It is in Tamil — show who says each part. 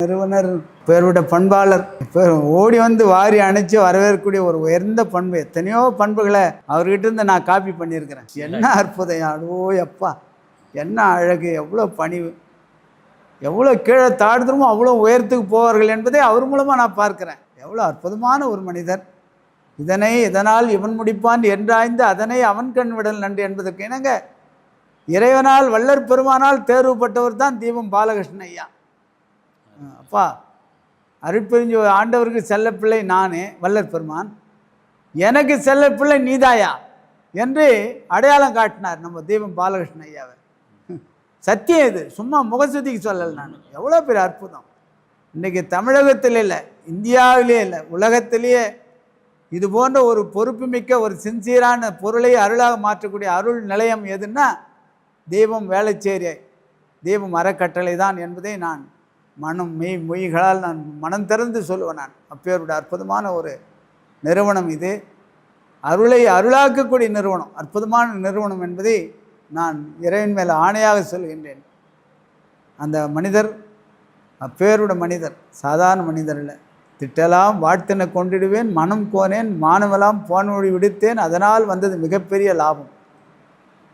Speaker 1: நிறுவனர் பேருடைய பண்பாளர் ஓடி வந்து வாரி அணைச்சு வரவேற்கக்கூடிய ஒரு உயர்ந்த பண்பு. எத்தனையோ பண்புகளை அவர்கிட்ட இருந்து நான் காப்பி பண்ணியிருக்கிறேன். என்ன அற்புதம்! அடோ அப்பா, என்ன அழகு! எவ்வளோ பணிவு! எவ்வளோ கீழே தாழ்ந்துமோ அவ்வளோ உயரத்துக்கு போவார்கள் என்பதை அவர் மூலமாக நான் பார்க்குறேன். எவ்வளோ அற்புதமான ஒரு மனிதர்! இதனால் இவன் முடிப்பான் என்றாய்ந்து அதனை அவன் கண் விடல் நன்று என்பதற்கு இணங்க இறைவனால் வள்ளற் பெருமானால் தேர்வுப்பட்டவர் தான் தீபம் பாலகிருஷ்ணன் ஐயா. அப்பா, அருட்பெருஞ்சு ஆண்டவருக்கு செல்லப்பிள்ளை நானே, வள்ளற் பெருமான் எனக்கு செல்லப்பிள்ளை நீதாயா என்று அடையாளம் காட்டினார் நம்ம தீபம் பாலகிருஷ்ணன் ஐயாவை. சத்தியம் இது, சும்மா முகசுதிக்கு சொல்லலை நான். எவ்வளோ பெரிய அற்புதம்! இன்றைக்கி தமிழகத்தில் இல்லை, இந்தியாவிலே இல்லை, உலகத்திலேயே இது போன்ற ஒரு பொறுப்புமிக்க ஒரு சின்சியரான பொருளை அருளாக மாற்றக்கூடிய அருள் நிலையம் எதுன்னா தீபம் வேளச்சேரி தீபம் அறக்கட்டளை தான் என்பதை நான் மொழிகளால் நான் மனம் திறந்து சொல்லுவேன். நான் அப்பேருடைய அற்புதமான ஒரு நிறுவனம் இது. அருளை அருளாக்கக்கூடிய நிறுவனம், அற்புதமான நிறுவனம் என்பதை நான் இறைவன் மேல் ஆணையாக சொல்கின்றேன். அந்த மனிதர் அப்பேருடைய மனிதர் சாதாரண மனிதர் இல்லை. திட்டலாம் வாழ்த்தின கொண்டிடுவேன், மனம் கோனேன், மானமெல்லாம் போன்மொழி விடுத்தேன், அதனால் வந்தது மிகப்பெரிய லாபம்.